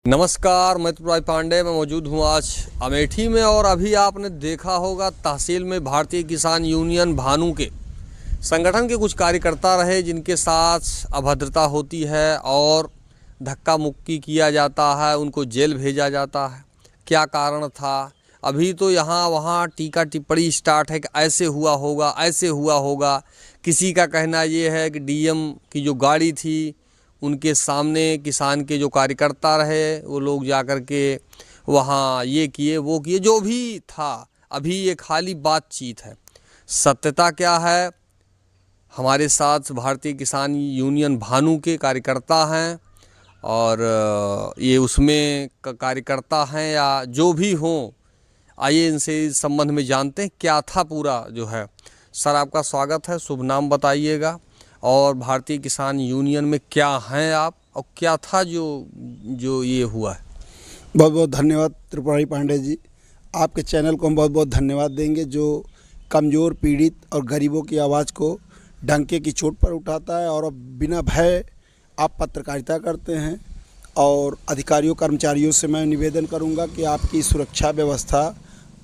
नमस्कार, मैं त्रिपुरारी पांडे। मैं मौजूद हूँ आज अमेठी में और अभी आपने देखा होगा तहसील में भारतीय किसान यूनियन भानु के संगठन के कुछ कार्यकर्ता रहे जिनके साथ अभद्रता होती है और धक्का मुक्की किया जाता है, उनको जेल भेजा जाता है। क्या कारण था? अभी तो यहाँ वहाँ टीका टिप्पणी स्टार्ट है कि ऐसे हुआ होगा, ऐसे हुआ होगा। किसी का कहना ये है कि डीएम की जो गाड़ी थी उनके सामने किसान के जो कार्यकर्ता रहे वो लोग जा कर के वहाँ ये किए वो किए। जो भी था अभी ये खाली बातचीत है। सत्यता क्या है? हमारे साथ भारतीय किसान यूनियन भानु के कार्यकर्ता हैं और ये उसमें कार्यकर्ता हैं या जो भी हों, आइए इनसे इस संबंध में जानते हैं क्या था पूरा जो है। सर, आपका स्वागत है, शुभ नाम बताइएगा और भारतीय किसान यूनियन में क्या हैं आप और क्या था जो ये हुआ है। बहुत बहुत धन्यवाद त्रिपुरारी पांडे जी। आपके चैनल को हम बहुत बहुत धन्यवाद देंगे जो कमज़ोर, पीड़ित और गरीबों की आवाज़ को डंके की चोट पर उठाता है और अब बिना भय आप पत्रकारिता करते हैं। और अधिकारियों कर्मचारियों से मैं निवेदन करूंगा कि आपकी सुरक्षा व्यवस्था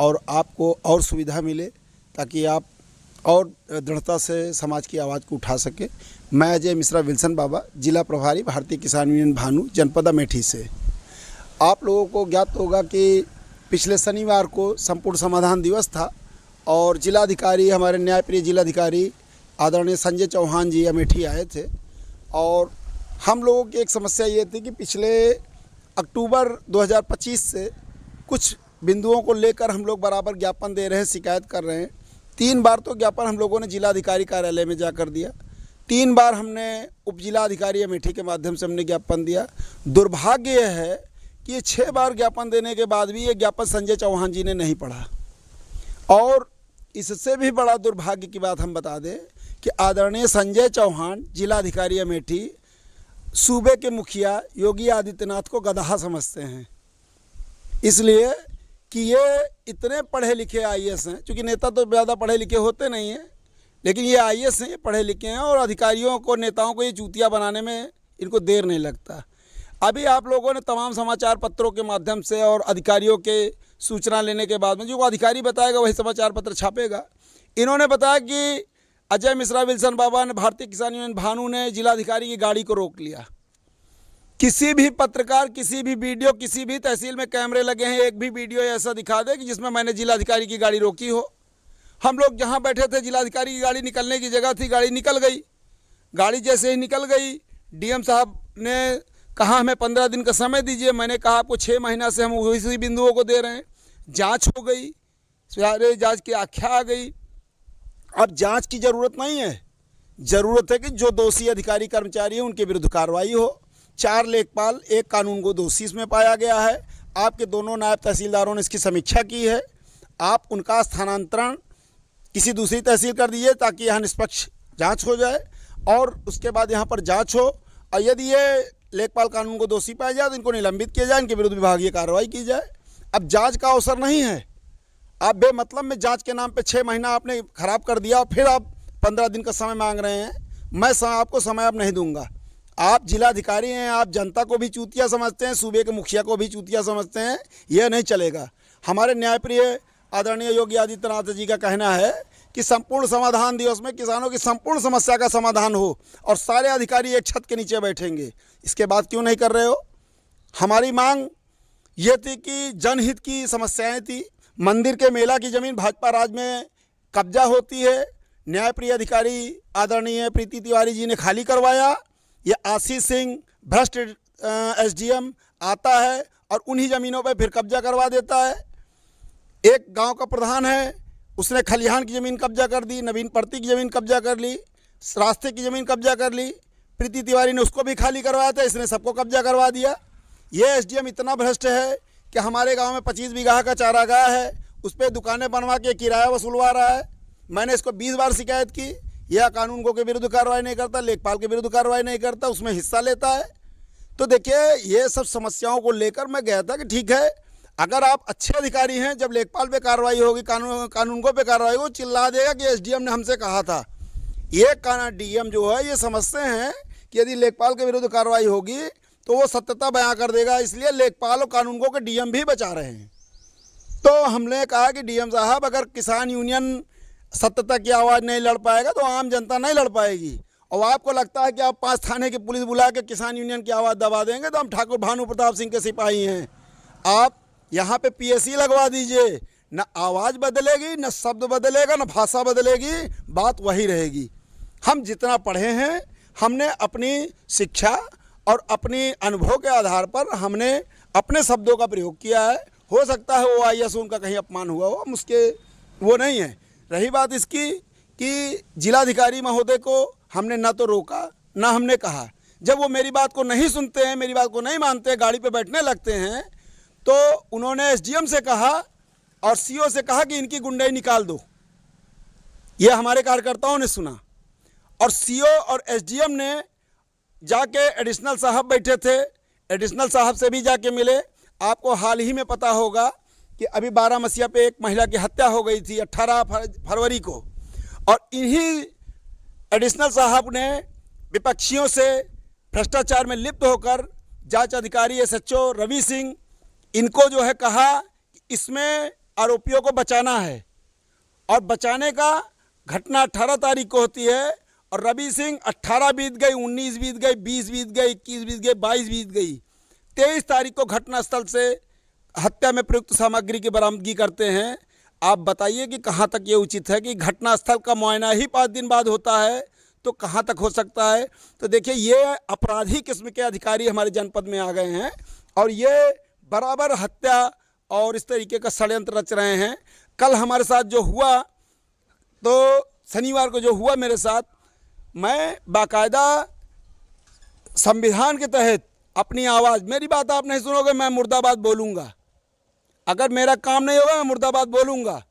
और आपको और सुविधा मिले ताकि आप और दृढ़ता से समाज की आवाज़ को उठा सके। मैं अजय मिश्रा विल्सन बाबा, जिला प्रभारी भारतीय किसान यूनियन भानु, जनपद अमेठी से। आप लोगों को ज्ञात होगा कि पिछले शनिवार को संपूर्ण समाधान दिवस था और जिलाधिकारी, हमारे न्यायप्रिय जिलाधिकारी आदरणीय संजय चौहान जी अमेठी आए थे। और हम लोगों की एक समस्या ये थी कि पिछले अक्टूबर 2025 से कुछ बिंदुओं को लेकर हम लोग बराबर ज्ञापन दे रहे हैं, शिकायत कर रहे हैं। 3 बार तो ज्ञापन हम लोगों ने जिलाधिकारी कार्यालय में जाकर दिया, 3 बार हमने उप जिलाधिकारी अमेठी के माध्यम से हमने ज्ञापन दिया। दुर्भाग्य यह है कि ये 6 बार ज्ञापन देने के बाद भी ये ज्ञापन संजय चौहान जी ने नहीं पढ़ा। और इससे भी बड़ा दुर्भाग्य की बात हम बता दें कि आदरणीय संजय चौहान जिलाधिकारी अमेठी सूबे के मुखिया योगी आदित्यनाथ को गधा समझते हैं, इसलिए कि ये इतने पढ़े लिखे आईएएस हैं। चूँकि नेता तो ज़्यादा पढ़े लिखे होते नहीं हैं, लेकिन ये आईएएस हैं, ये पढ़े लिखे हैं और अधिकारियों को, नेताओं को ये चूतिया बनाने में इनको देर नहीं लगता। अभी आप लोगों ने तमाम समाचार पत्रों के माध्यम से और अधिकारियों के सूचना लेने के बाद में जो अधिकारी बताएगा वही समाचार पत्र छापेगा। इन्होंने बताया कि अजय मिश्रा विल्सन बाबा ने, भारतीय किसान यूनियन भानु ने जिलाधिकारी की गाड़ी को रोक लिया। किसी भी पत्रकार, किसी भी वीडियो, किसी भी तहसील में कैमरे लगे हैं, एक भी वीडियो ऐसा दिखा दे कि जिसमें मैंने जिलाधिकारी की गाड़ी रोकी हो। हम लोग जहां बैठे थे जिलाधिकारी की गाड़ी निकलने की जगह थी, गाड़ी निकल गई। गाड़ी जैसे ही निकल गई, डीएम साहब ने कहा हमें 15 दिन का समय दीजिए। मैंने कहा आपको 6 महीना से हम उसी बिंदुओं को दे रहे हैं। जाँच हो गई, सारे जाँच की आख्या आ गई। अब जाँच की ज़रूरत नहीं है, ज़रूरत है कि जो दोषी अधिकारी कर्मचारी हैं उनके विरुद्ध कार्रवाई हो। 4 लेखपाल, 1 कानूनगो दोषी इसमें पाया गया है। आपके दोनों नायब तहसीलदारों ने इसकी समीक्षा की है। आप उनका स्थानांतरण किसी दूसरी तहसील कर दीजिए ताकि यहाँ निष्पक्ष जांच हो जाए और उसके बाद यहाँ पर जांच हो। और यदि ये लेखपाल कानून को दोषी पाया जाए तो इनको निलंबित किया जाए, इनके विरुद्ध विभागीय कार्रवाई की जाए। अब जाँच का अवसर नहीं है। आप बेमतलब में जाँच के नाम पर 6 महीना आपने खराब कर दिया और फिर आप 15 दिन का समय मांग रहे हैं। मैं आपको समय अब नहीं दूँगा। आप जिलाधिकारी हैं, आप जनता को भी चूतिया समझते हैं, सूबे के मुखिया को भी चूतिया समझते हैं, यह नहीं चलेगा। हमारे न्यायप्रिय आदरणीय योगी आदित्यनाथ जी का कहना है कि संपूर्ण समाधान दिवस में किसानों की संपूर्ण समस्या का समाधान हो और सारे अधिकारी एक छत के नीचे बैठेंगे। इसके बाद क्यों नहीं कर रहे हो? हमारी मांग ये थी कि जनहित की समस्याएँ थी। मंदिर के मेला की ज़मीन भाजपा राज में कब्जा होती है, न्यायप्रिय अधिकारी आदरणीय प्रीति तिवारी जी ने खाली करवाया। ये आशीष सिंह भ्रष्ट एसडीएम आता है और उन्हीं ज़मीनों पर फिर कब्जा करवा देता है। एक गांव का प्रधान है, उसने खलिहान की ज़मीन कब्जा कर दी, नवीन पर्ती की ज़मीन कब्जा कर ली, रास्ते की ज़मीन कब्जा कर ली। प्रीति तिवारी ने उसको भी खाली करवाया था, इसने सबको कब्जा करवा दिया। ये एसडीएम इतना भ्रष्ट है कि हमारे गाँव में 25 बीघा का चारागाह है, उस पर दुकानें बनवा के किराया वसूलवा रहा है। मैंने इसको 20 बार शिकायत की। यह कानूनगो के विरुद्ध कार्रवाई नहीं करता, लेखपाल के विरुद्ध कार्रवाई नहीं करता, उसमें हिस्सा लेता है। तो देखिए, ये सब समस्याओं को लेकर मैं गया था कि ठीक है, अगर आप अच्छे अधिकारी हैं, जब लेखपाल पे कार्रवाई होगी, कानूनगो पे कार्रवाई हो, चिल्ला देगा कि एसडीएम ने हमसे कहा था। ये डीएम जो है ये समझते हैं कि यदि लेखपाल के विरुद्ध कार्रवाई होगी तो वो सत्यता बयां कर देगा। इसलिए लेखपाल और कानूनगो के डीएम भी बचा रहे हैं। तो हमने कहा कि डीएम साहब, अगर किसान यूनियन सत्यता की आवाज़ नहीं लड़ पाएगा तो आम जनता नहीं लड़ पाएगी। और आपको लगता है कि आप 5 थाने की पुलिस बुला के किसान यूनियन की आवाज़ दबा देंगे, तो हम ठाकुर भानु प्रताप सिंह के सिपाही हैं। आप यहाँ पे पीएससी लगवा दीजिए, न आवाज़ बदलेगी, न शब्द बदलेगा, न भाषा बदलेगी, बात वही रहेगी। हम जितना पढ़े हैं, हमने अपनी शिक्षा और अपनी अनुभव के आधार पर हमने अपने शब्दों का प्रयोग किया है। हो सकता है वो आईएएस उनका कहीं अपमान हुआ हो, मुझके वो नहीं है। रही बात इसकी कि जिलाधिकारी महोदय को हमने ना तो रोका ना हमने कहा। जब वो मेरी बात को नहीं सुनते हैं, मेरी बात को नहीं मानते, गाड़ी पे बैठने लगते हैं, तो उन्होंने एसडीएम से कहा और सीओ से कहा कि इनकी गुंडाई निकाल दो। ये हमारे कार्यकर्ताओं ने सुना और सीओ और एसडीएम ने जाके एडिशनल साहब बैठे थे, एडिशनल साहब से भी जाके मिले। आपको हाल ही में पता होगा कि अभी 12 मसीहा पे एक महिला की हत्या हो गई थी 18 फरवरी को, और इन्हीं एडिशनल साहब ने विपक्षियों से भ्रष्टाचार में लिप्त होकर जांच अधिकारी एसएचओ रवि सिंह, इनको जो है कहा कि इसमें आरोपियों को बचाना है, और बचाने का घटना 18 तारीख को होती है, और रवि सिंह 18 बीत गई, 19 बीत गई, 20 बीत गई, 21 बीत गई, 22 बीत गई, 23 तारीख को घटनास्थल से हत्या में प्रयुक्त सामग्री की बरामदगी करते हैं। आप बताइए कि कहाँ तक ये उचित है कि घटनास्थल का मुआयना ही 5 दिन बाद होता है, तो कहाँ तक हो सकता है। तो देखिए, ये अपराधी किस्म के अधिकारी हमारे जनपद में आ गए हैं और ये बराबर हत्या और इस तरीके का षड्यंत्र रच रहे हैं। कल हमारे साथ जो हुआ, तो शनिवार को जो हुआ मेरे साथ, मैं बाकायदा संविधान के तहत अपनी आवाज़, मेरी बात आप नहीं सुनोगे, मैं मुर्दाबाद बोलूँगा। अगर मेरा काम नहीं होगा, मैं मुर्दाबाद बोलूँगा।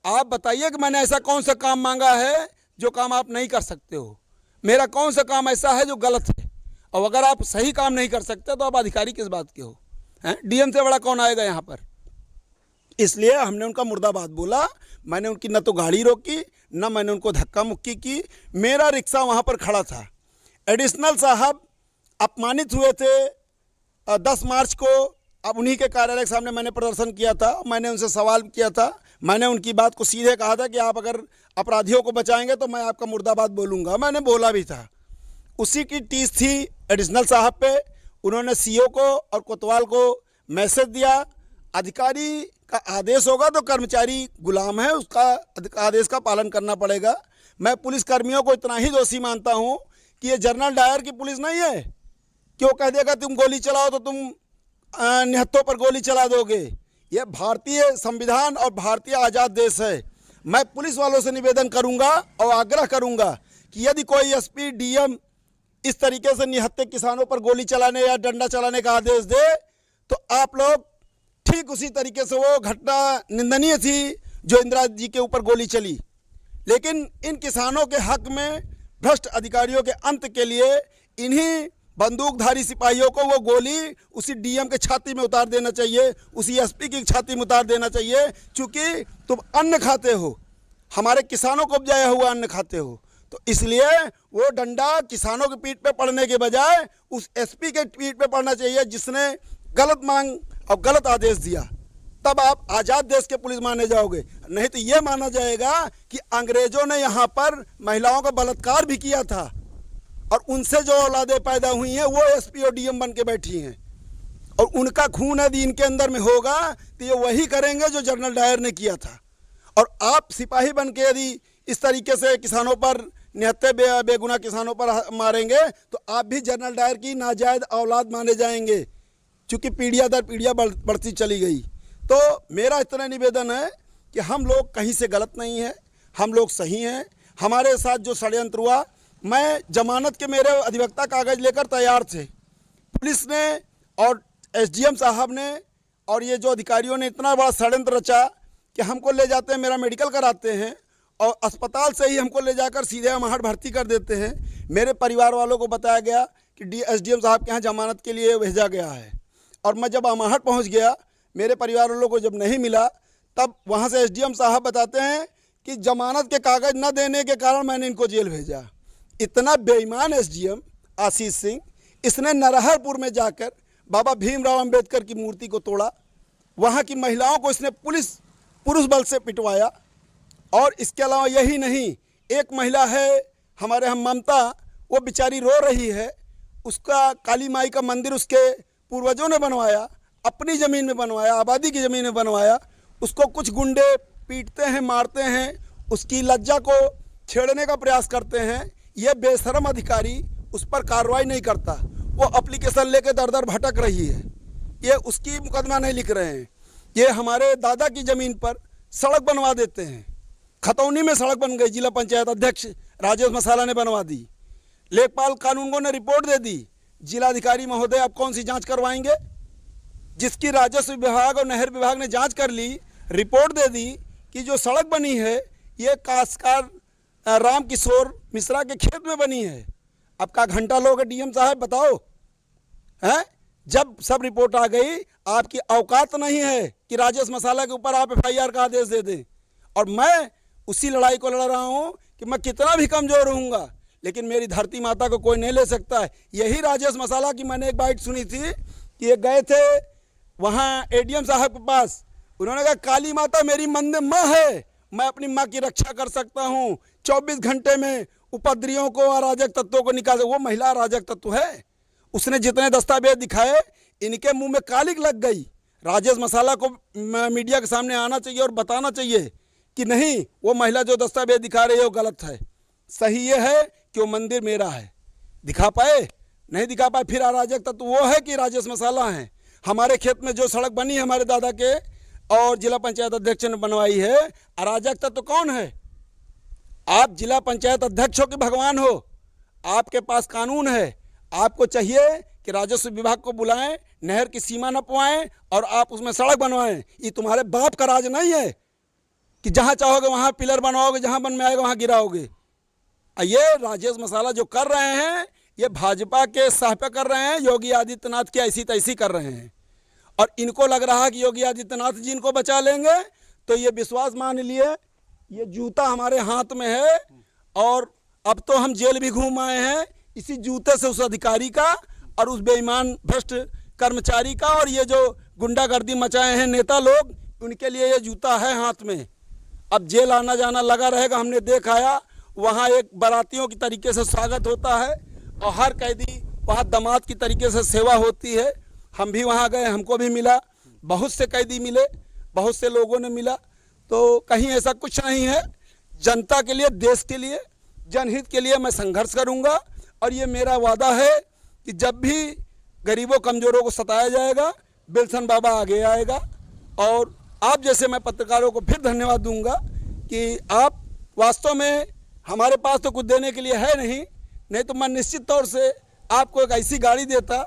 आप बताइए कि मैंने ऐसा कौन सा काम मांगा है जो काम आप नहीं कर सकते हो? मेरा कौन सा काम ऐसा है जो गलत है? और अगर आप सही काम नहीं कर सकते तो आप अधिकारी किस बात के हो? हैं, डीएम से बड़ा कौन आएगा यहाँ पर? इसलिए हमने उनका मुर्दाबाद बोला। मैंने उनकी न तो गाड़ी रोकी, न मैंने उनको धक्का मुक्की की। मेरा रिक्शा वहाँ पर खड़ा था। एडिशनल साहब अपमानित हुए थे 10 मार्च को। अब उन्हीं के कार्यालय के सामने मैंने प्रदर्शन किया था, मैंने उनसे सवाल किया था। मैंने उनकी बात को सीधे कहा था कि आप अगर अपराधियों को बचाएंगे तो मैं आपका मुर्दाबाद बोलूँगा। मैंने बोला भी था। उसी की टीस थी एडिशनल साहब पे। उन्होंने सीओ को और कोतवाल को मैसेज दिया, अधिकारी का आदेश होगा तो कर्मचारी गुलाम है, उसका आदेश का पालन करना पड़ेगा। मैं पुलिस कर्मियों को इतना ही दोषी मानता हूँ कि ये जनरल डायर की पुलिस नहीं है। क्यों कह देगा तुम गोली चलाओ तो तुम निहत्थों पर गोली चला दोगे? ये भारतीय संविधान और भारतीय आज़ाद देश है। मैं पुलिस वालों से निवेदन करूंगा और आग्रह करूंगा कि यदि कोई एसपी डीएम इस तरीके से निहत्थे किसानों पर गोली चलाने या डंडा चलाने का आदेश दे तो आप लोग ठीक उसी तरीके से, वो घटना निंदनीय थी जो इंदिरा जी के ऊपर गोली चली, लेकिन इन किसानों के हक में भ्रष्ट अधिकारियों के अंत के लिए इन्हीं बंदूकधारी सिपाहियों को वो गोली उसी डीएम के छाती में उतार देना चाहिए, उसी एसपी की छाती में उतार देना चाहिए। क्योंकि तुम अन्न खाते हो, हमारे किसानों को उपजाया हुआ अन्न खाते हो, तो इसलिए वो डंडा किसानों की पीठ पे पड़ने के बजाय उस एसपी के पीठ पे पड़ना चाहिए जिसने गलत मांग और गलत आदेश दिया। तब आप आज़ाद देश के पुलिस माने जाओगे। नहीं तो ये माना जाएगा कि अंग्रेजों ने यहाँ पर महिलाओं का बलात्कार भी किया था और उनसे जो औलादें पैदा हुई हैं वो एसपी और डीएम बन के बैठी हैं, और उनका खून यदि इनके अंदर में होगा तो ये वही करेंगे जो जनरल डायर ने किया था। और आप सिपाही बन के यदि इस तरीके से किसानों पर, निहत्थे बेगुनाह किसानों पर मारेंगे तो आप भी जनरल डायर की नाजायज औलाद माने जाएंगे, चूँकि पीढ़ियाँ दर पीढ़ियाँ बढ़ती चली गई। तो मेरा इतना निवेदन है कि हम लोग कहीं से गलत नहीं हैं, हम लोग सही हैं। हमारे साथ जो षड्यंत्र हुआ, मैं जमानत के मेरे अधिवक्ता कागज़ लेकर तैयार थे। पुलिस ने और एसडीएम साहब ने और ये जो अधिकारियों ने इतना बड़ा षड्यंत्र रचा कि हमको ले जाते हैं, मेरा मेडिकल कराते हैं और अस्पताल से ही हमको ले जाकर सीधे अमाहट भर्ती कर देते हैं। मेरे परिवार वालों को बताया गया कि एसडीएम साहब के यहाँ जमानत के लिए भेजा गया है, और मैं जब अमाहट पहुँच गया, मेरे परिवार वालों को जब नहीं मिला, तब वहाँ से एसडीएम साहब बताते हैं कि जमानत के कागज़ न देने के कारण मैंने इनको जेल भेजा। इतना बेईमान एसडीएम आशीष सिंह, इसने नरहरपुर में जाकर बाबा भीमराव अंबेडकर की मूर्ति को तोड़ा, वहाँ की महिलाओं को इसने पुरुष बल से पिटवाया। और इसके अलावा यही नहीं, एक महिला है हमारे यहाँ ममता, वो बेचारी रो रही है, उसका काली माई का मंदिर उसके पूर्वजों ने बनवाया, अपनी ज़मीन में बनवाया, आबादी की ज़मीन में बनवाया, उसको कुछ गुंडे पीटते हैं, मारते हैं, उसकी लज्जा को छेड़ने का प्रयास करते हैं। ये बेशर्म अधिकारी उस पर कार्रवाई नहीं करता, वो एप्लीकेशन लेके दर दर भटक रही है, ये उसकी मुकदमा नहीं लिख रहे हैं। ये हमारे दादा की ज़मीन पर सड़क बनवा देते हैं। खतौनी में सड़क बन गई, जिला पंचायत अध्यक्ष राजेश मसाला ने बनवा दी। लेखपाल कानूनगो ने रिपोर्ट दे दी। जिलाधिकारी महोदय आप कौन सी जांच करवाएंगे? जिसकी राजस्व विभाग और नहर विभाग ने जांच कर ली, रिपोर्ट दे दी कि जो सड़क बनी है ये काश्तकार राम किशोर मिश्रा के खेत में बनी है। अब का घंटा लोगे डीएम साहब, बताओ हैं? जब सब रिपोर्ट आ गई, आपकी औकात नहीं है कि राजेश मसाला के ऊपर आप एफआईआर का आदेश दे दें। और मैं उसी लड़ाई को लड़ रहा हूं कि मैं कितना भी कमज़ोर रहूँगा, लेकिन मेरी धरती माता को कोई नहीं ले सकता है। यही राजेश मसाला की मैंने एक बाइट सुनी थी कि ये गए थे वहाँ एडीएम साहब के पास, उन्होंने कहा काली माता मेरी मंदिर माँ है, मैं अपनी माँ की रक्षा कर सकता हूँ, 24 घंटे में उपद्रवियों को, अराजक तत्वों को निकाल। वो महिला अराजक तत्व है, उसने जितने दस्तावेज दिखाए इनके मुंह में कालिक लग गई। राजेश मसाला को मीडिया के सामने आना चाहिए और बताना चाहिए कि नहीं, वो महिला जो दस्तावेज दिखा रही है वो गलत है। सही ये है कि वो मंदिर मेरा है, दिखा पाए? नहीं दिखा पाए। फिर अराजक तत्व वो है कि राजेश मसाला है। हमारे खेत में जो सड़क बनी है हमारे दादा के और जिला पंचायत अध्यक्ष ने बनवाई है, अराजक तत्व कौन है? आप जिला पंचायत अध्यक्ष हो कि भगवान हो? आपके पास कानून है, आपको चाहिए कि राजस्व विभाग को बुलाएं, नहर की सीमा नपवाएं और आप उसमें सड़क बनवाएं। ये तुम्हारे बाप का राज नहीं है कि जहां चाहोगे वहां पिलर बनवाओगे, जहां बन में आएगा वहां गिराओगे। ये राजेश मसाला जो कर रहे हैं ये भाजपा के साह पे कर रहे हैं, योगी आदित्यनाथ की ऐसी तैसी कर रहे हैं। और इनको लग रहा है कि योगी आदित्यनाथ जी इनको बचा लेंगे, तो ये विश्वास मान लिए ये जूता हमारे हाथ में है और अब तो हम जेल भी घूम आए हैं इसी जूते से, उस अधिकारी का और उस बेईमान भ्रष्ट कर्मचारी का, और ये जो गुंडागर्दी मचाए हैं नेता लोग, उनके लिए ये जूता है हाथ में। अब जेल आना जाना लगा रहेगा। हमने देखा वहाँ एक बारातियों की तरीके से स्वागत होता है और हर कैदी वहाँ दामाद की तरीके से सेवा होती है। हम भी वहाँ गए, हमको भी मिला, बहुत से कैदी मिले, बहुत से लोगों ने मिला। तो कहीं ऐसा कुछ नहीं है। जनता के लिए, देश के लिए, जनहित के लिए मैं संघर्ष करूँगा। और ये मेरा वादा है कि जब भी गरीबों कमज़ोरों को सताया जाएगा, बिल्सन बाबा आगे आएगा। और आप जैसे मैं पत्रकारों को फिर धन्यवाद दूंगा कि आप वास्तव में, हमारे पास तो कुछ देने के लिए है नहीं तो मैं निश्चित तौर से आपको एक ऐसी गाड़ी देता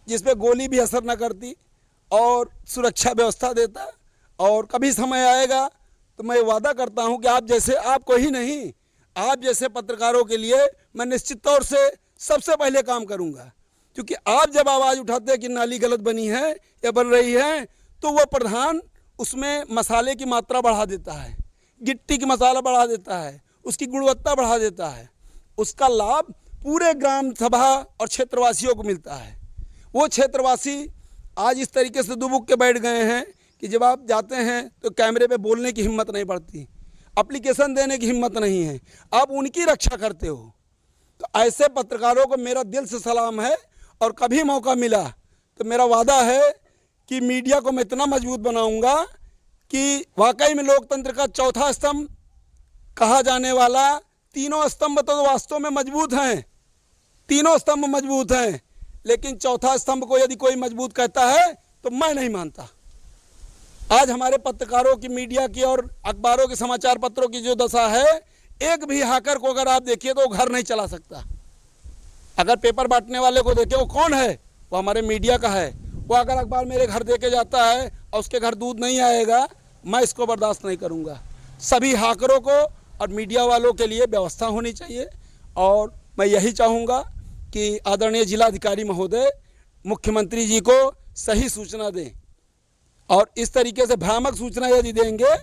जिस पे गोली भी असर न करती और सुरक्षा व्यवस्था देता। और कभी समय आएगा तो मैं वादा करता हूं कि आप जैसे, आपको ही नहीं, आप जैसे पत्रकारों के लिए मैं निश्चित तौर से सबसे पहले काम करूंगा। क्योंकि आप जब आवाज़ उठाते हैं कि नाली गलत बनी है या बन रही है, तो वो प्रधान उसमें मसाले की मात्रा बढ़ा देता है, गिट्टी की मसाला बढ़ा देता है, उसकी गुणवत्ता बढ़ा देता है। उसका लाभ पूरे ग्राम सभा और क्षेत्रवासियों को मिलता है। वो क्षेत्रवासी आज इस तरीके से दुबक के बैठ गए हैं कि जब आप जाते हैं तो कैमरे पे बोलने की हिम्मत नहीं पड़ती, एप्लीकेशन देने की हिम्मत नहीं है, आप उनकी रक्षा करते हो। तो ऐसे पत्रकारों को मेरा दिल से सलाम है। और कभी मौका मिला तो मेरा वादा है कि मीडिया को मैं इतना मजबूत बनाऊंगा कि वाकई में लोकतंत्र का चौथा स्तंभ कहा जाने वाला, तीनों स्तंभ तो वास्तव में मजबूत हैं, तीनों स्तंभ मजबूत हैं, लेकिन चौथा स्तंभ को यदि कोई मजबूत कहता है तो मैं नहीं मानता। आज हमारे पत्रकारों की, मीडिया की और अखबारों के, समाचार पत्रों की जो दशा है, एक भी हैकर को अगर आप देखिए तो वो घर नहीं चला सकता। अगर पेपर बांटने वाले को देखे, वो कौन है? वो हमारे मीडिया का है। वो अगर अखबार मेरे घर दे के जाता है और उसके घर दूध नहीं आएगा, मैं इसको बर्दाश्त नहीं करूँगा। सभी हैकरों को और मीडिया वालों के लिए व्यवस्था होनी चाहिए। और मैं यही चाहूँगा कि आदरणीय जिलाधिकारी महोदय मुख्यमंत्री जी को सही सूचना दें, और इस तरीके से भ्रामक सूचना यदि देंगे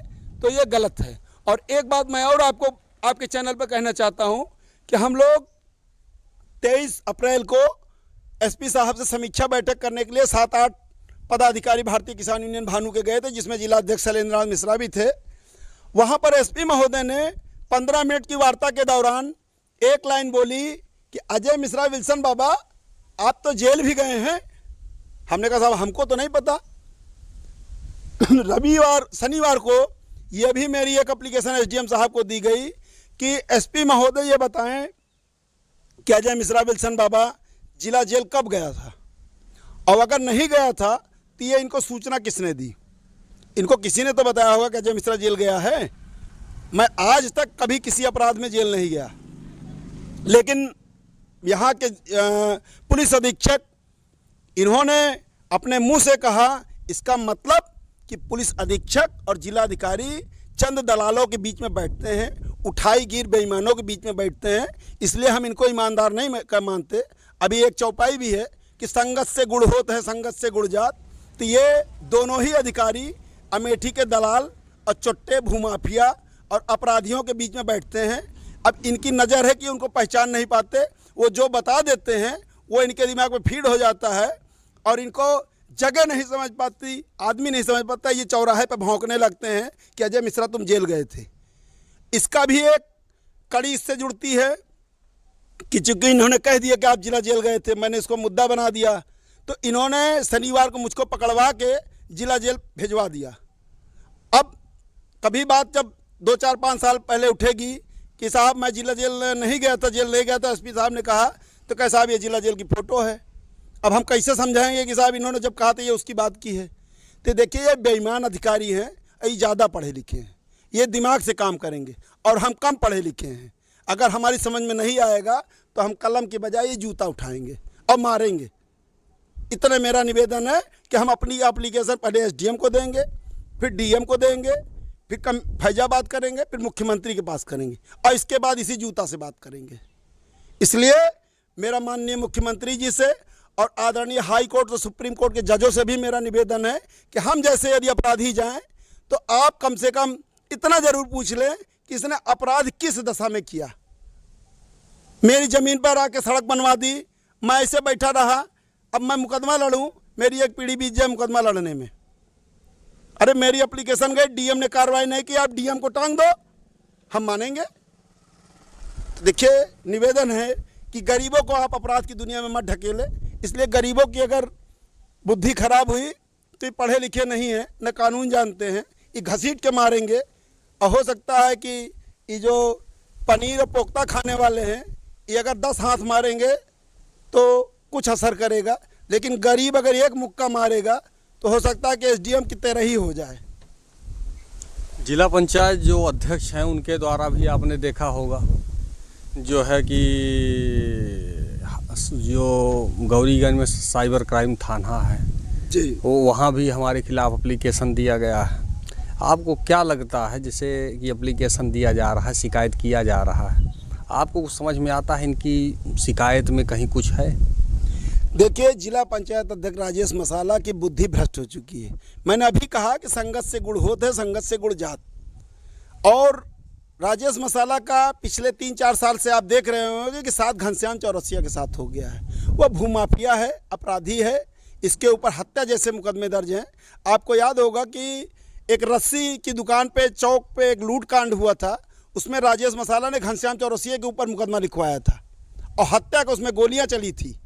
तो ये गलत है। और एक बात मैं और आपको, आपके चैनल पर कहना चाहता हूँ कि हम लोग 23 अप्रैल को एसपी साहब से समीक्षा बैठक करने के लिए 7-8 पदाधिकारी भारतीय किसान यूनियन भानु के गए थे, जिसमें जिलाध्यक्ष शैलेंद्र नाथ मिश्रा भी थे। वहाँ पर एसपी महोदय ने 15 मिनट की वार्ता के दौरान एक लाइन बोली कि अजय मिश्रा विल्सन बाबा आप तो जेल भी गए हैं। हमने कहा साहब हमको तो नहीं पता। शनिवार को यह भी मेरी एक एप्लीकेशन एसडीएम साहब को दी गई कि एसपी महोदय ये बताएं कि अजय मिश्रा विल्सन बाबा जिला जेल कब गया था, और अगर नहीं गया था तो ये इनको सूचना किसने दी। इनको किसी ने तो बताया होगा कि अजय मिश्रा जेल गया है। मैं आज तक कभी किसी अपराध में जेल नहीं गया, लेकिन यहाँ के पुलिस अधीक्षक इन्होंने अपने मुंह से कहा, इसका मतलब कि पुलिस अधीक्षक और जिलाधिकारी चंद दलालों के बीच में बैठते हैं, उठाई गिर बेईमानों के बीच में बैठते हैं, इसलिए हम इनको ईमानदार नहीं मानते। अभी एक चौपाई भी है कि संगत से गुड़ होत है, संगत से गुड़ जात। तो ये दोनों ही अधिकारी अमेठी के दलाल और चुट्टे भूमाफिया और अपराधियों के बीच में बैठते हैं। अब इनकी नज़र है कि उनको पहचान नहीं पाते, वो जो बता देते हैं वो इनके दिमाग में फीड हो जाता है और इनको जगह नहीं समझ पाती, आदमी नहीं समझ पाता। ये चौराहे पर भौंकने लगते हैं कि अजय मिश्रा तुम जेल गए थे। इसका भी एक कड़ी इससे जुड़ती है कि चूंकि इन्होंने कह दिया कि आप जिला जेल गए थे, मैंने इसको मुद्दा बना दिया, तो इन्होंने शनिवार को मुझको पकड़वा के जिला जेल भिजवा दिया। अब कभी बात जब 2-4-5 साल पहले उठेगी कि साहब मैं जिला जेल नहीं गया था, जेल नहीं गया था, एसपी साहब ने कहा, तो कह साहब ये जिला जेल की फ़ोटो है। अब हम कैसे समझाएंगे कि साहब इन्होंने जब कहा था ये उसकी बात की है। तो देखिए ये बेईमान अधिकारी हैं, ये ज़्यादा पढ़े लिखे हैं, ये दिमाग से काम करेंगे और हम कम पढ़े लिखे हैं। अगर हमारी समझ में नहीं आएगा तो हम कलम के बजाय ये जूता उठाएंगे और मारेंगे। इतना मेरा निवेदन है कि हम अपनी एप्लीकेशन पहले एसडीएम को देंगे, फिर डीएम को देंगे, फिर फैजाबाद करेंगे, फिर मुख्यमंत्री के पास करेंगे और इसके बाद इसी जूता से बात करेंगे। इसलिए मेरा माननीय मुख्यमंत्री जी से और आदरणीय हाई कोर्ट और सुप्रीम कोर्ट के जजों से भी मेरा निवेदन है कि हम जैसे यदि अपराधी जाएं तो आप कम से कम इतना ज़रूर पूछ लें कि इसने अपराध किस दशा में किया। मेरी ज़मीन पर आके सड़क बनवा दी, मैं ऐसे बैठा रहा, अब मैं मुकदमा लड़ूं, मेरी एक पीढ़ी बीत जाए मुकदमा लड़ने में। अरे मेरी एप्लीकेशन गई, डीएम ने कार्रवाई नहीं की, आप डीएम को टांग दो, हम मानेंगे? तो देखिए निवेदन है कि गरीबों को आप अपराध की दुनिया में मत ढकेले। इसलिए गरीबों की अगर बुद्धि खराब हुई तो ये पढ़े लिखे नहीं हैं, न कानून जानते हैं, ये घसीट के मारेंगे। और हो सकता है कि ये जो पनीर और पोख्ता खाने वाले हैं ये अगर 10 हाथ मारेंगे तो कुछ असर करेगा, लेकिन गरीब अगर एक मुक्का मारेगा तो हो सकता है कि एसडीएम की तरह ही हो जाए। जिला पंचायत जो अध्यक्ष हैं उनके द्वारा भी आपने देखा होगा जो है कि जो गौरीगंज में साइबर क्राइम थाना है जी, वो वहाँ भी हमारे खिलाफ एप्लीकेशन दिया गया है। आपको क्या लगता है जैसे कि एप्लीकेशन दिया जा रहा है, शिकायत किया जा रहा है, आपको कुछ समझ में आता है इनकी शिकायत में कहीं कुछ है? देखिए जिला पंचायत अध्यक्ष राजेश मसाला की बुद्धि भ्रष्ट हो चुकी है। मैंने अभी कहा कि संगत से गुड़ होत है, संगत से गुड़ जात। और राजेश मसाला का पिछले 3-4 साल से आप देख रहे होंगे कि साथ घनश्याम चौरसिया के साथ हो गया है। वह भूमाफिया है, अपराधी है, इसके ऊपर हत्या जैसे मुकदमे दर्ज हैं। आपको याद होगा कि एक रस्सी की दुकान पे चौक पे एक लूट कांड हुआ था, उसमें राजेश मसाला ने घनश्याम चौरसिया के ऊपर मुकदमा लिखवाया था और हत्या का उसमें गोलियां चली थी।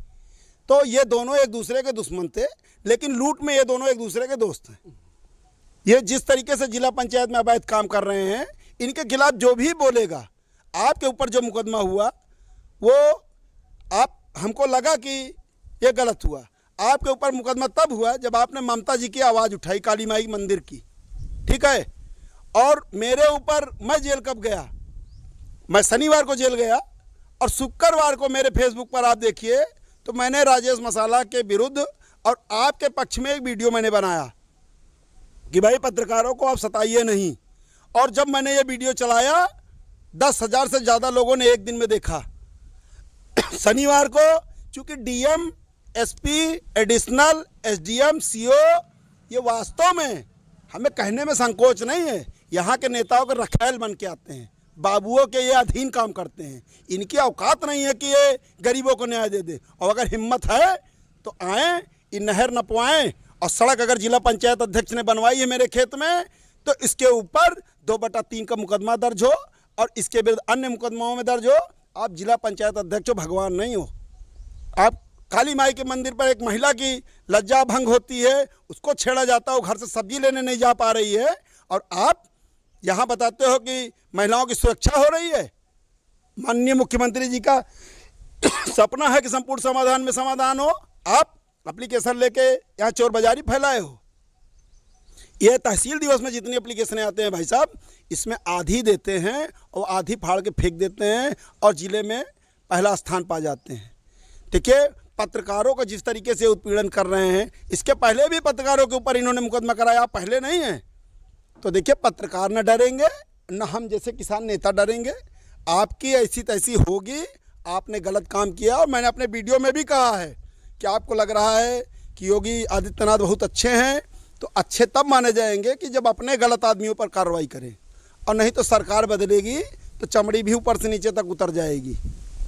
तो ये दोनों एक दूसरे के दुश्मन थे, लेकिन लूट में ये दोनों एक दूसरे के दोस्त हैं। ये जिस तरीके से जिला पंचायत में अवैध काम कर रहे हैं, इनके खिलाफ जो भी बोलेगा, आपके ऊपर जो मुकदमा हुआ वो आप हमको लगा कि ये गलत हुआ। आपके ऊपर मुकदमा तब हुआ जब आपने ममता जी की आवाज़ उठाई काली माई मंदिर की, ठीक है। और मेरे ऊपर मैं जेल कब गया? मैं शनिवार को जेल गया और शुक्रवार को मेरे फेसबुक पर आप देखिए तो मैंने राजेश मसाला के विरुद्ध और आपके पक्ष में एक वीडियो मैंने बनाया कि भाई पत्रकारों को आप सताइए नहीं। और जब मैंने ये वीडियो चलाया 10,000 से ज़्यादा लोगों ने एक दिन में देखा। शनिवार को चूँकि DM, SP, additional SDM, CO ये वास्तव में हमें कहने में संकोच नहीं है, यहाँ के नेताओं के रखैल बन के आते हैं, बाबुओं के ये अधीन काम करते हैं। इनकी औकात नहीं है कि ये गरीबों को न्याय दे दे, और अगर हिम्मत है तो आएँ, ये नहर नपवाएँ, और सड़क अगर जिला पंचायत अध्यक्ष ने बनवाई है मेरे खेत में तो इसके ऊपर 2/3 का मुकदमा दर्ज हो और इसके विरुद्ध अन्य मुकदमाओं में दर्ज हो। आप जिला पंचायत अध्यक्ष हो, भगवान नहीं हो। आप काली माई के मंदिर पर एक महिला की लज्जा भंग होती है, उसको छेड़ा जाता है, वो घर से सब्जी लेने नहीं जा पा रही है, और आप यहाँ बताते हो कि महिलाओं की सुरक्षा हो रही है। माननीय मुख्यमंत्री जी का सपना है कि संपूर्ण समाधान में समाधान हो। आप एप्लीकेशन लेके यहाँ चोर बाजारी फैलाए हो। ये तहसील दिवस में जितनी एप्लीकेशनें आते हैं भाई साहब, इसमें आधी देते हैं और आधी फाड़ के फेंक देते हैं और ज़िले में पहला स्थान पा जाते हैं। देखिए, पत्रकारों का जिस तरीके से उत्पीड़न कर रहे हैं, इसके पहले भी पत्रकारों के ऊपर इन्होंने मुकदमा कराया, आप पहले नहीं हैं। तो देखिए, पत्रकार न डरेंगे, न हम जैसे किसान नेता डरेंगे। आपकी ऐसी तैसी होगी, आपने गलत काम किया। और मैंने अपने वीडियो में भी कहा है कि आपको लग रहा है कि योगी आदित्यनाथ बहुत अच्छे हैं, तो अच्छे तब माने जाएंगे कि जब अपने गलत आदमियों पर कार्रवाई करें, और नहीं तो सरकार बदलेगी तो चमड़ी भी ऊपर से नीचे तक उतर जाएगी।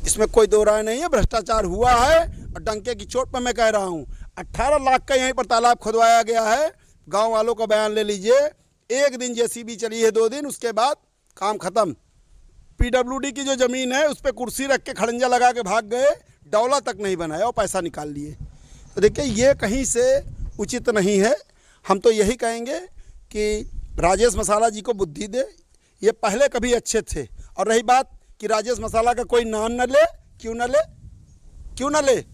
इसमें कोई दो राय नहीं है। भ्रष्टाचार हुआ है और डंके की चोट पर मैं कह रहा हूँ। 18 लाख का यहीं पर तालाब खुदवाया गया है। गांव वालों का बयान ले लीजिए। एक दिन जेसीबी चली है, 2 दिन, उसके बाद काम ख़त्म। पीडब्ल्यूडी की जो ज़मीन है उस पर कुर्सी रख के खड़ंजा लगा के भाग गए, डौला तक नहीं बनाया और पैसा निकाल लिए। तो देखिए, ये कहीं से उचित नहीं है। हम तो यही कहेंगे कि राजेश मसाला जी को बुद्धि दे। ये पहले कभी अच्छे थे। और रही बात कि राजेश मसाला का कोई नाम न ले, क्यों न ले?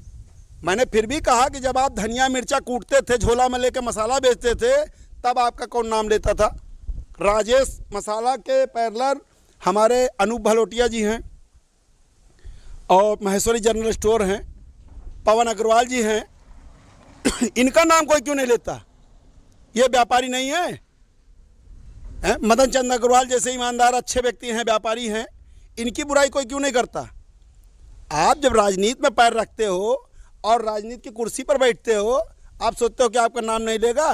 मैंने फिर भी कहा कि जब आप धनिया मिर्चा कूटते थे, झोला में लेके मसाला बेचते थे, तब आपका कौन नाम लेता था? राजेश मसाला के पैरेलल हमारे अनूप भलोटिया जी हैं और महेश्वरी जनरल स्टोर हैं, पवन अग्रवाल जी हैं। इनका नाम कोई क्यों नहीं लेता? ये व्यापारी नहीं है? मदन चंद अग्रवाल जैसे ईमानदार अच्छे व्यक्ति हैं, व्यापारी हैं, इनकी बुराई कोई क्यों नहीं करता? आप जब राजनीति में पैर रखते हो और राजनीति की कुर्सी पर बैठते हो, आप सोचते हो कि आपका नाम नहीं लेगा?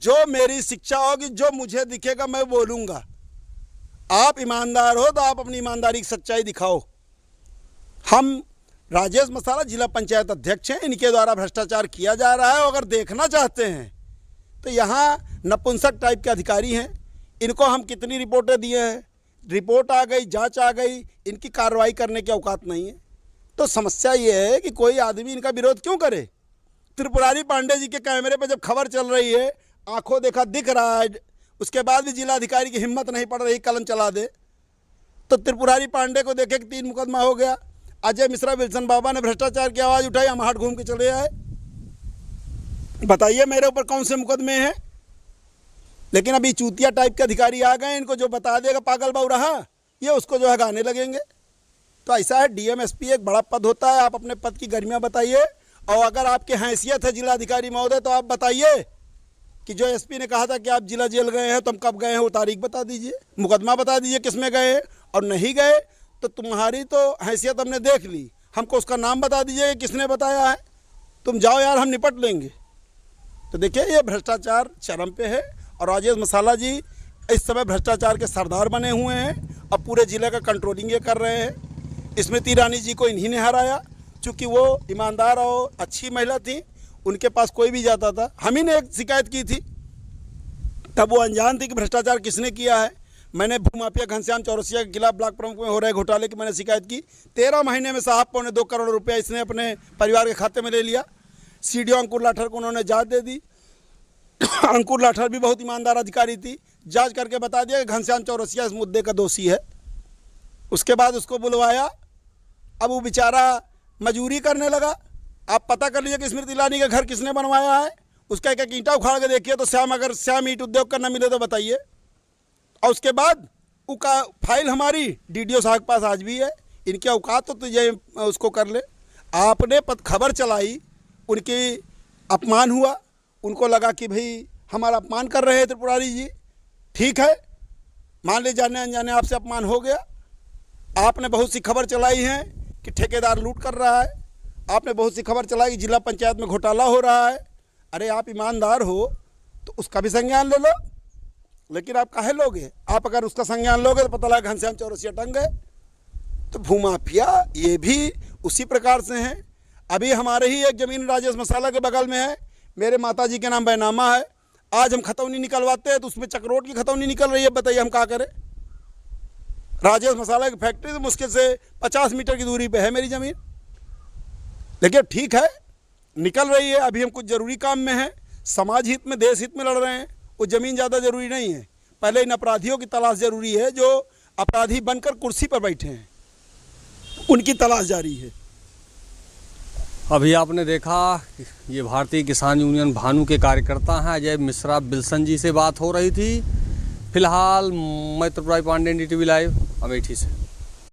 जो मेरी शिक्षा होगी, जो मुझे दिखेगा मैं बोलूँगा। आप ईमानदार हो तो आप अपनी ईमानदारी की सच्चाई दिखाओ। हम राजेश मसाला जिला पंचायत अध्यक्ष हैं, इनके द्वारा भ्रष्टाचार किया जा रहा है। अगर देखना चाहते हैं तो यहाँ नपुंसक टाइप के अधिकारी हैं, इनको हम कितनी रिपोर्टें दिए हैं, रिपोर्ट आ गई, जांच आ गई, इनकी कार्रवाई करने की औकात नहीं है। तो समस्या ये है कि कोई आदमी इनका विरोध क्यों करे? त्रिपुरारी पांडे जी के कैमरे पर जब खबर चल रही है, आंखों देखा दिख रहा है, उसके बाद भी जिलाधिकारी की हिम्मत नहीं पड़ रही कलम चला दे। तो त्रिपुरारी पांडे को देखे कि 3 मुकदमा हो गया। अजय मिश्रा, विल्सन बाबा ने भ्रष्टाचार की आवाज़ उठाई, हम हाट घूम के चले आए। बताइए मेरे ऊपर कौन से मुकदमे हैं? लेकिन अभी चूतिया टाइप के अधिकारी आ गए, इनको जो बता देगा पागल बाबू रहा, ये उसको जो है गाने लगेंगे। तो ऐसा है, डीएम एसपी एक बड़ा पद होता है। आप अपने पद की गरिमा बताइए, और अगर आपकी हैसियत है जिलाधिकारी महोदय तो आप बताइए कि जो एसपी ने कहा था कि आप जिला जेल गए हैं, तो हम कब गए हैं वो तारीख बता दीजिए, मुकदमा बता दीजिए किस में गए हैं। और नहीं गए तो तुम्हारी तो हैसियत हमने देख ली, हमको उसका नाम बता दीजिए किसने बताया है। तुम जाओ यार, हम निपट लेंगे। तो देखिए, ये भ्रष्टाचार चरम पे है और राजेश मसाला जी इस समय भ्रष्टाचार के सरदार बने हुए हैं और पूरे ज़िले का कंट्रोलिंग ये कर रहे हैं। स्मृति ईरानी जी को इन्हीं ने हराया, चूँकि वो ईमानदार और अच्छी महिला थी, उनके पास कोई भी जाता था। हम ही ने एक शिकायत की थी, तब वो अनजान थी कि भ्रष्टाचार किसने किया है। मैंने भूमाफिया घनश्याम चौरसिया के खिलाफ ब्लॉक प्रमुख में हो रहे घोटाले की मैंने शिकायत की। 13 महीने में साहब 2.25 करोड़ रुपया इसने अपने परिवार के खाते में ले लिया। सीडीओ अंकुर लाठर को उन्होंने जांच दे दी। अंकुर लाठर भी बहुत ईमानदार अधिकारी थी, जांच करके बता दिया कि घनश्याम चौरसिया इस मुद्दे का दोषी है। उसके बाद उसको बुलवाया, अब वो बेचारा मजूरी करने लगा। आप पता कर लीजिए कि स्मृति ईरानी का घर किसने बनवाया है, उसका एक ईंटा उखाड़ के देखिए तो अगर श्याम ईंट उद्योग का न मिले तो बताइए। और उसके बाद उसका फाइल हमारी डीडीओ साहब के पास आज भी है। इनकी औकात तो ये उसको कर ले। आपने खबर चलाई, उनकी अपमान हुआ, उनको लगा कि भाई हमारा अपमान कर रहे हैं त्रिपुरारी जी। ठीक है, मान ली जाने अनजाने आपसे अपमान हो गया। आपने बहुत सी खबर चलाई है कि ठेकेदार लूट कर रहा है, आपने बहुत सी खबर चलाई कि जिला पंचायत में घोटाला हो रहा है। अरे आप ईमानदार हो तो उसका भी संज्ञान ले लो, लेकिन आप काहे लोगे? आप अगर उसका संज्ञान लोगे तो पता लगा घनश्याम चौरसिया टंग गए। तो भूमाफिया ये भी उसी प्रकार से हैं। अभी हमारे ही एक ज़मीन राजेश मसाला के बगल में है, मेरे माता जी के नाम बैनामा है। आज हम खतौनी निकलवाते हैं तो उसमें चक्रोट की खतौनी निकल रही है, बताइए हम क्या करें। राजेश मसाला की फैक्ट्री तो मुश्किल से 50 मीटर की दूरी पे है मेरी ज़मीन, लेकिन ठीक है निकल रही है। अभी हम कुछ ज़रूरी काम में हैं, समाज हित में, देश हित में लड़ रहे हैं। वो ज़मीन ज़्यादा ज़रूरी नहीं है, पहले इन अपराधियों की तलाश ज़रूरी है जो अपराधी बनकर कुर्सी पर बैठे हैं, उनकी तलाश जारी है। अभी आपने देखा ये भारतीय किसान यूनियन भानु के कार्यकर्ता हैं अजय मिश्रा बिल्सन जी से बात हो रही थी। फिलहाल मैं त्रिपुरारी पांडे, NDTV लाइव, अमेठी से।